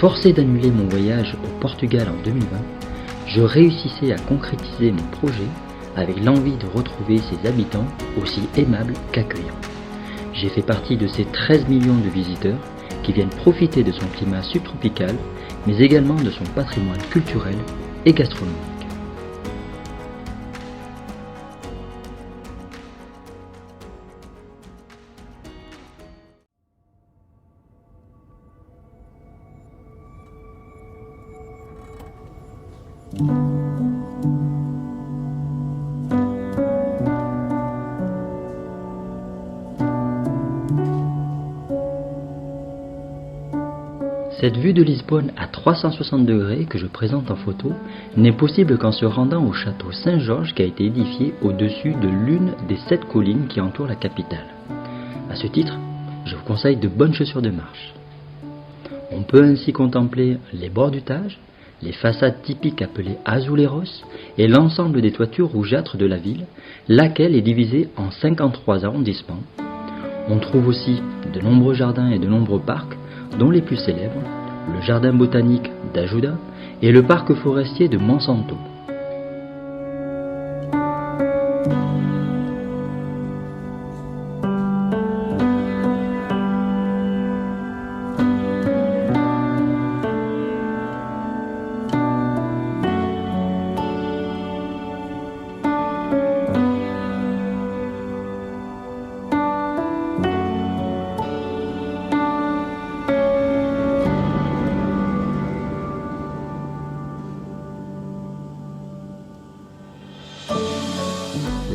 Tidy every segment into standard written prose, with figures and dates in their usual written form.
forcé d'annuler mon voyage au Portugal en 2020, je réussissais à concrétiser mon projet avec l'envie de retrouver ses habitants aussi aimables qu'accueillants. J'ai fait partie de ces 13 millions de visiteurs qui viennent profiter de son climat subtropical, mais également de son patrimoine culturel et gastronomique. Cette vue de Lisbonne à 360 degrés que je présente en photo n'est possible qu'en se rendant au château Saint-Georges qui a été édifié au-dessus de l'une des 7 collines qui entourent la capitale. À ce titre, je vous conseille de bonnes chaussures de marche. On peut ainsi contempler les bords du Tage, les façades typiques appelées azuleros et l'ensemble des toitures rougeâtres de la ville, laquelle est divisée en 53 arrondissements. On trouve aussi de nombreux jardins et de nombreux parcs, dont les plus célèbres, le jardin botanique d'Ajuda et le parc forestier de Monsanto.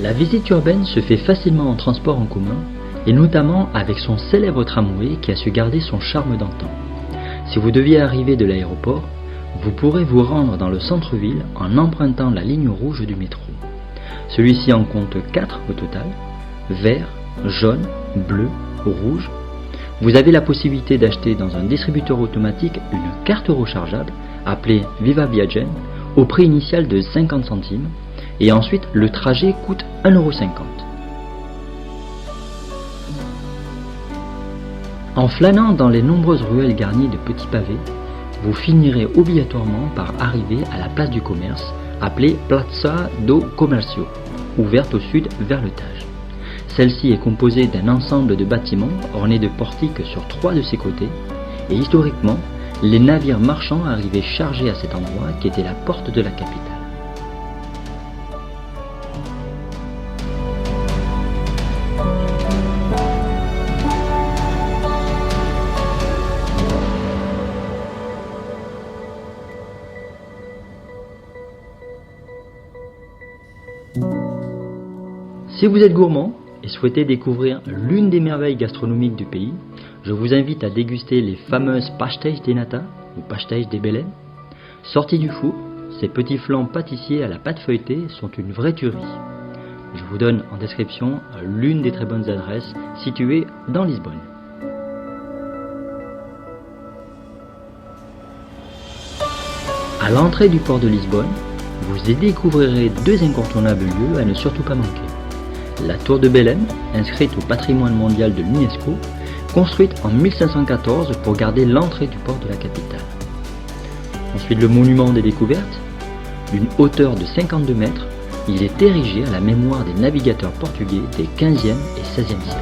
La visite urbaine se fait facilement en transport en commun, et notamment avec son célèbre tramway qui a su garder son charme d'antan. Si vous deviez arriver de l'aéroport, vous pourrez vous rendre dans le centre-ville en empruntant la ligne rouge du métro. Celui-ci en compte 4 au total, vert, jaune, bleu, rouge. Vous avez la possibilité d'acheter dans un distributeur automatique une carte rechargeable appelée Viva Viagen au prix initial de 50 centimes. Et ensuite, le trajet coûte 1,50 €. En flânant dans les nombreuses ruelles garnies de petits pavés, vous finirez obligatoirement par arriver à la place du commerce, appelée Plaza do Comércio, ouverte au sud vers le Tage. Celle-ci est composée d'un ensemble de bâtiments ornés de portiques sur 3 de ses côtés, et historiquement, les navires marchands arrivaient chargés à cet endroit qui était la porte de la capitale. Si vous êtes gourmand et souhaitez découvrir l'une des merveilles gastronomiques du pays, je vous invite à déguster les fameuses pastéis de nata ou pastéis de Belém. Sortis du four, ces petits flancs pâtissiers à la pâte feuilletée sont une vraie tuerie. Je vous donne en description l'une des très bonnes adresses situées dans Lisbonne. À l'entrée du port de Lisbonne, vous y découvrirez 2 incontournables lieux à ne surtout pas manquer. La tour de Belém, inscrite au patrimoine mondial de l'UNESCO, construite en 1514 pour garder l'entrée du port de la capitale. Ensuite, le monument des découvertes, d'une hauteur de 52 mètres, il est érigé à la mémoire des navigateurs portugais des 15e et 16e siècles.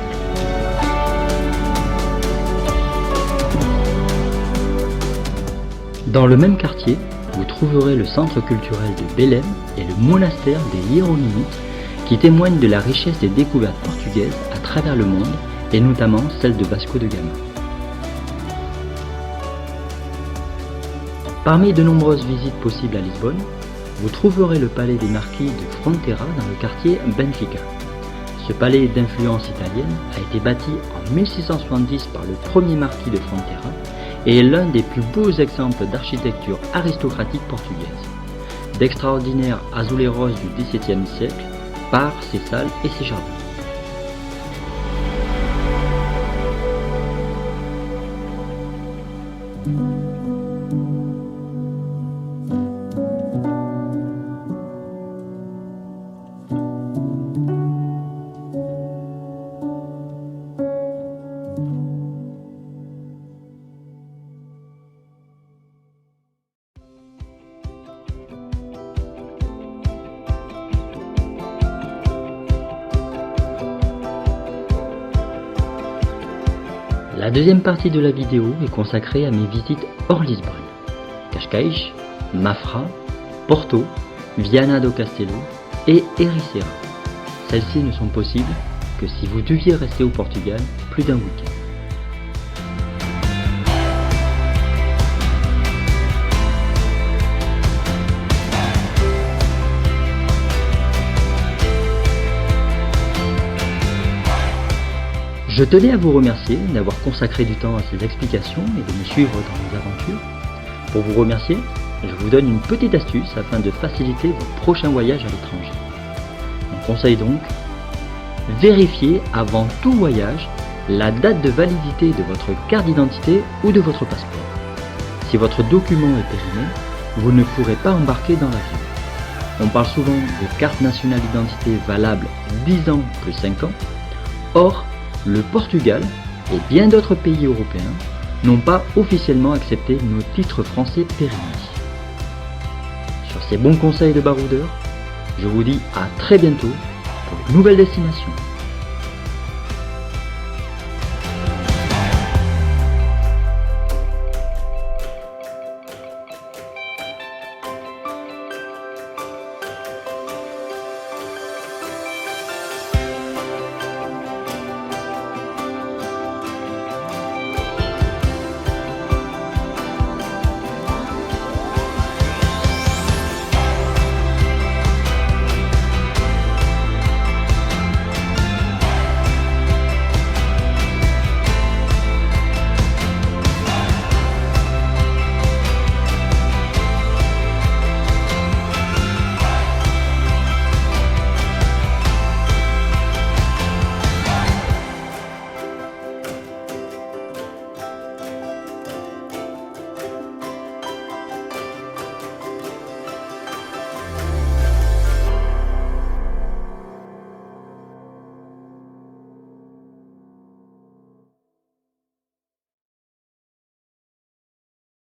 Dans le même quartier, vous trouverez le centre culturel de Belém et le monastère des Hiéronymites qui témoignent de la richesse des découvertes portugaises à travers le monde et notamment celle de Vasco de Gama. Parmi de nombreuses visites possibles à Lisbonne, vous trouverez le palais des marquis de Fronteira dans le quartier Benfica. Ce palais d'influence italienne a été bâti en 1670 par le premier marquis de Fronteira et est l'un des plus beaux exemples d'architecture aristocratique portugaise. D'extraordinaires azuleros du XVIIe siècle par ses salles et ses jardins. La deuxième partie de la vidéo est consacrée à mes visites hors Lisbonne. Cascais, Mafra, Porto, Viana do Castelo et Ericeira. Celles-ci ne sont possibles que si vous deviez rester au Portugal plus d'un week-end. Je tenais à vous remercier d'avoir consacré du temps à ces explications et de me suivre dans mes aventures. Pour vous remercier, je vous donne une petite astuce afin de faciliter vos prochains voyages à l'étranger. Mon conseil donc, vérifiez avant tout voyage la date de validité de votre carte d'identité ou de votre passeport. Si votre document est périmé, vous ne pourrez pas embarquer dans l'avion. On parle souvent de carte nationale d'identité valable 10 ans plus 5 ans. Or, le Portugal et bien d'autres pays européens n'ont pas officiellement accepté nos titres français périmés. Sur ces bons conseils de baroudeur, je vous dis à très bientôt pour une nouvelle destination.